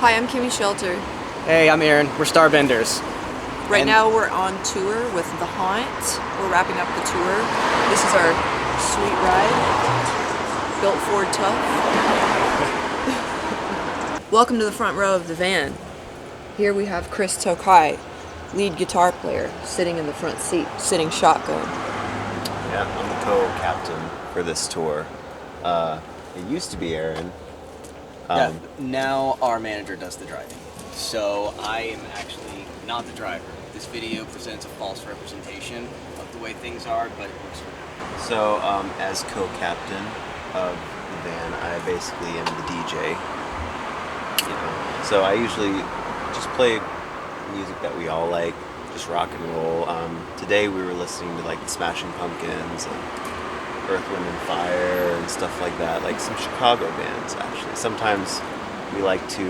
Hi, I'm Kimmy Shelter. Hey, I'm Aaron. We're Starbenders. Right now we're on tour with The Haunt. We're wrapping up the tour. This is our sweet ride. Built Ford tough. Welcome to the front row of the van. Here we have Chris Tokai, lead guitar player, sitting in the front seat, sitting shotgun. Yeah, I'm the co-captain for this tour. It used to be Aaron. Now our manager does the driving. So I am actually not the driver. This video presents a false representation of the way things are, but it works for now. So, as co-captain of the van, I basically am the DJ. You know, so I usually just play music that we all like, just rock and roll. Today we were listening to like the Smashing Pumpkins and Earth, Wind and Fire and stuff like that, like some Chicago bands actually. Sometimes we like to,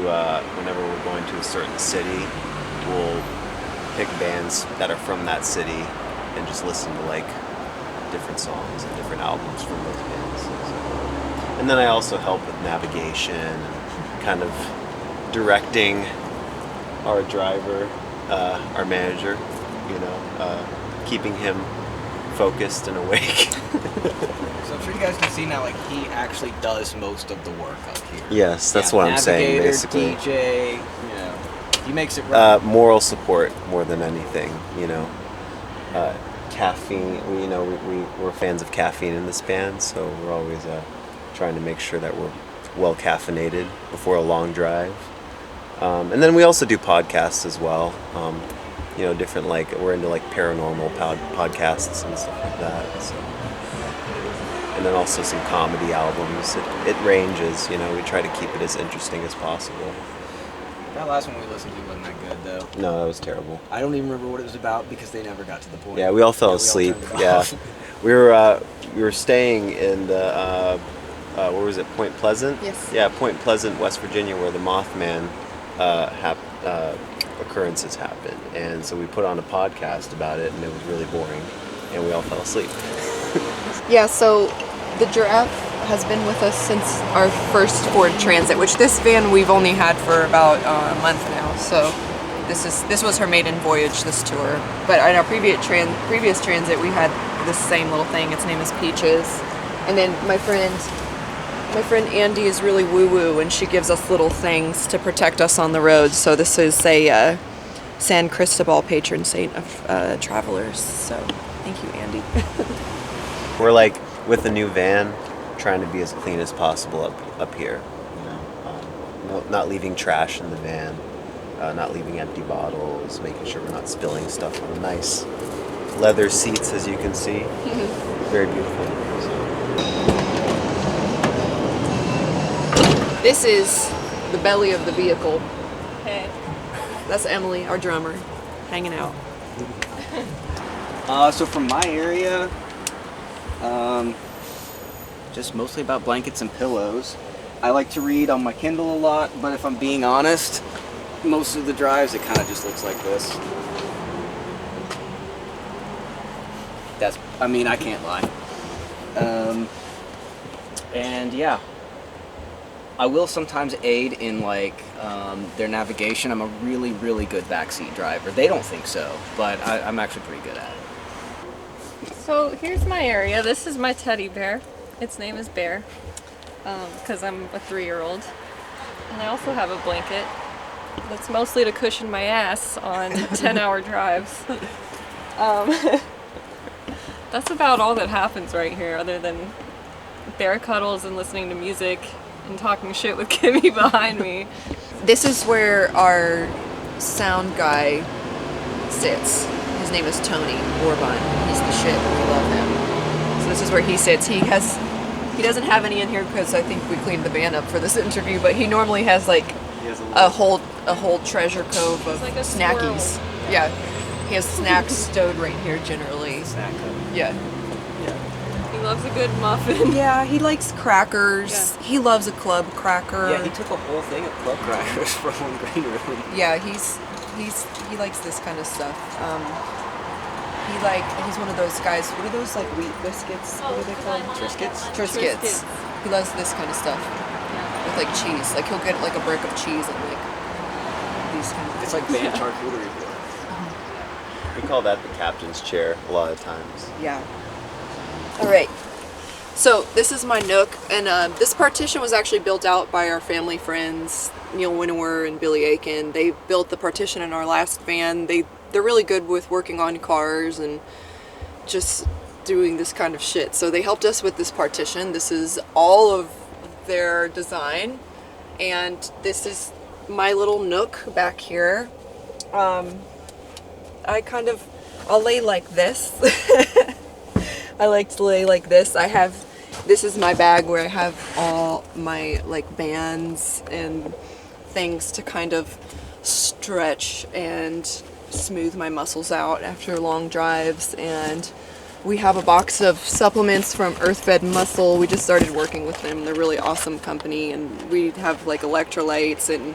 whenever we're going to a certain city, we'll pick bands that are from that city and just listen to like different songs and different albums from those bands. And then I also help with navigation and kind of directing our driver, our manager, you know, keeping him focused and awake. So I'm sure you guys can see now, like, he actually does most of the work up here. Yes, that's what I'm saying, basically. DJ, you know, he makes it right. Moral support more than anything, you know. Caffeine, we're fans of caffeine in this band, so we're always trying to make sure that we're well caffeinated before a long drive. And then we also do podcasts as well. You know, different, like, we're into like paranormal podcasts and stuff like that. So. And then also some comedy albums. It ranges, you know, we try to keep it as interesting as possible. That last one we listened to wasn't that good, though. No, that was terrible. I don't even remember what it was about because they never got to the point. Yeah, we all fell asleep. Yeah, we were staying in the where was it? Point Pleasant. Yes. Yeah, Point Pleasant, West Virginia, where the Mothman occurrences happened, and so we put on a podcast about it, and it was really boring, and we all fell asleep. Yeah, so the Giraffe has been with us since our first Ford Transit, which this van we've only had for about a month now. So this was her maiden voyage, this tour. But in our previous transit, we had this same little thing. Its name is Peaches, and then my friend Andy is really woo-woo, and she gives us little things to protect us on the road. So this is a San Cristobal patron saint of travelers. So thank you, Andy. We're like, with the new van, trying to be as clean as possible up here. You know, not leaving trash in the van, not leaving empty bottles, making sure we're not spilling stuff on the nice leather seats, as you can see. Very beautiful. This is the belly of the vehicle. Hey. That's Emily, our drummer, hanging out. So from my area, just mostly about blankets and pillows. I like to read on my Kindle a lot, but if I'm being honest, most of the drives it kind of just looks like this. I can't lie. And yeah, I will sometimes aid in like their navigation. I'm a really, really good backseat driver. They don't think so, but I'm actually pretty good at it. So here's my area. This is my teddy bear. Its name is Bear, because I'm a 3-year-old. And I also have a blanket that's mostly to cushion my ass on 10-hour drives. That's about all that happens right here, other than bear cuddles and listening to music and talking shit with Kimmy behind me. This is where our sound guy sits. His name is Tony Orban. He's the shit. We love him. So this is where he sits. He doesn't have any in here because I think we cleaned the van up for this interview, but he normally has like a whole treasure cove of like a snackies. squirrel. Yeah. He has snacks stowed right here generally. Snack up. Yeah. He loves a good muffin. Yeah, he likes crackers. Yeah. He loves a club cracker. Yeah, he took a whole thing of club crackers from one green room. Yeah, he likes this kind of stuff. He's one of those guys. What are those, like, wheat biscuits? What are they called? Triscuits? Triscuits. He loves this kind of stuff with like cheese. Like he'll get like a brick of cheese and like these kind of It's like band charcuterie board. We call that the captain's chair a lot of times. Yeah. All right. So this is my nook, and this partition was actually built out by our family friends, Neil Winnower and Billy Aiken. They built the partition in our last van. They're really good with working on cars and just doing this kind of shit. So they helped us with this partition. This is all of their design, and this is my little nook back here. I'll lay like this. I like to lay like this. This is my bag where I have all my like bands and things to kind of stretch and smooth my muscles out after long drives. And we have a box of supplements from Earthfed Muscle. We just started working with them. They're really awesome company, and we have like electrolytes and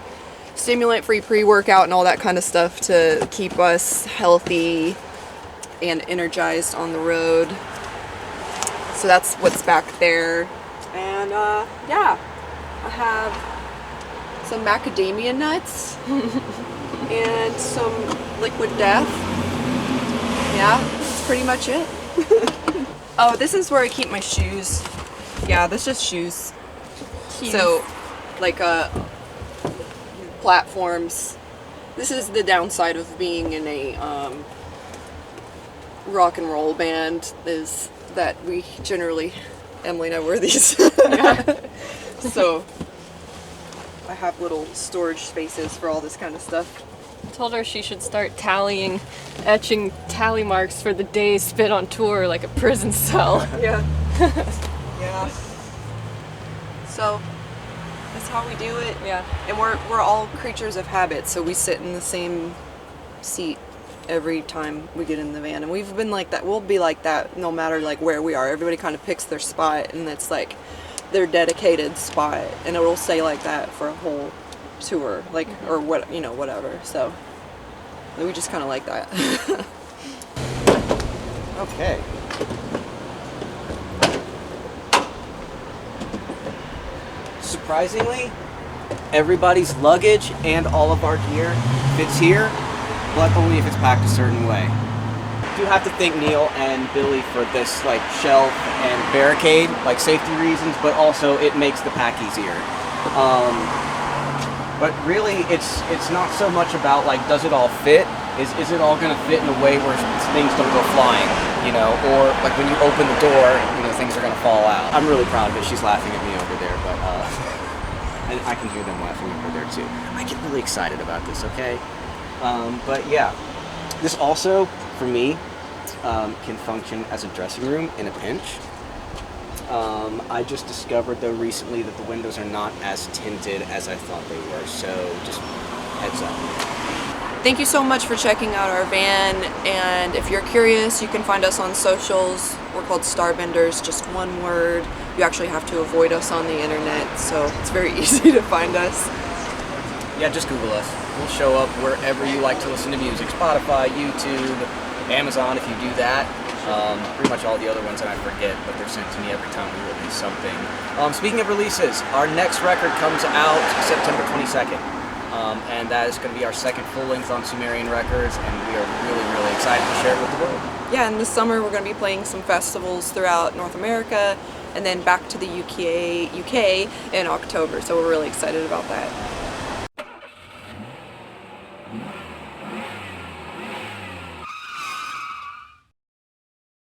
stimulant-free pre-workout and all that kind of stuff to keep us healthy and energized on the road. So that's what's back there. And yeah, I have some macadamia nuts and some liquid death. Yeah, that's pretty much it. Oh, this is where I keep my shoes. Yeah, that's just shoes. So, like platforms. This is the downside of being in a rock and roll band, is that we generally, Emily and I wear these. So I have little storage spaces for all this kind of stuff. I told her she should start etching tally marks for the days spent on tour like a prison cell. Yeah. Yeah. So that's how we do it. Yeah. And we're all creatures of habit, so we sit in the same seat every time we get in the van, and we've been like that. We'll be like that no matter like where we are. Everybody kind of picks their spot, and it's like their dedicated spot, and it will stay like that for a whole tour, like, or what, you know, whatever. So we just kind of like that. Okay. Surprisingly, everybody's luggage and all of our gear fits here, but only if it's packed a certain way. I do have to thank Neil and Billy for this like shelf and barricade, like safety reasons, but also it makes the pack easier. But really, it's not so much about like, does it all fit? Is it all gonna fit in a way where things don't go flying, you know? Or like when you open the door, you know, things are gonna fall out. I'm really proud of it. She's laughing at me over there, but and I can hear them laughing over there too. I get really excited about this, okay? But yeah, this also, for me, can function as a dressing room in a pinch. I just discovered though recently that the windows are not as tinted as I thought they were, so just heads up. Thank you so much for checking out our van, and if you're curious, you can find us on socials. We're called Starbenders, just one word. You actually have to avoid us on the internet, so it's very easy to find us. Yeah, just Google us. We'll show up wherever you like to listen to music. Spotify, YouTube, Amazon if you do that. Pretty much all the other ones that I forget, but they're sent to me every time we release something. Speaking of releases, our next record comes out September 22nd. And that is going to be our second full-length on Sumerian Records, and we are really, really excited to share it with the world. Yeah, and this summer we're going to be playing some festivals throughout North America, and then back to the UK in October, so we're really excited about that.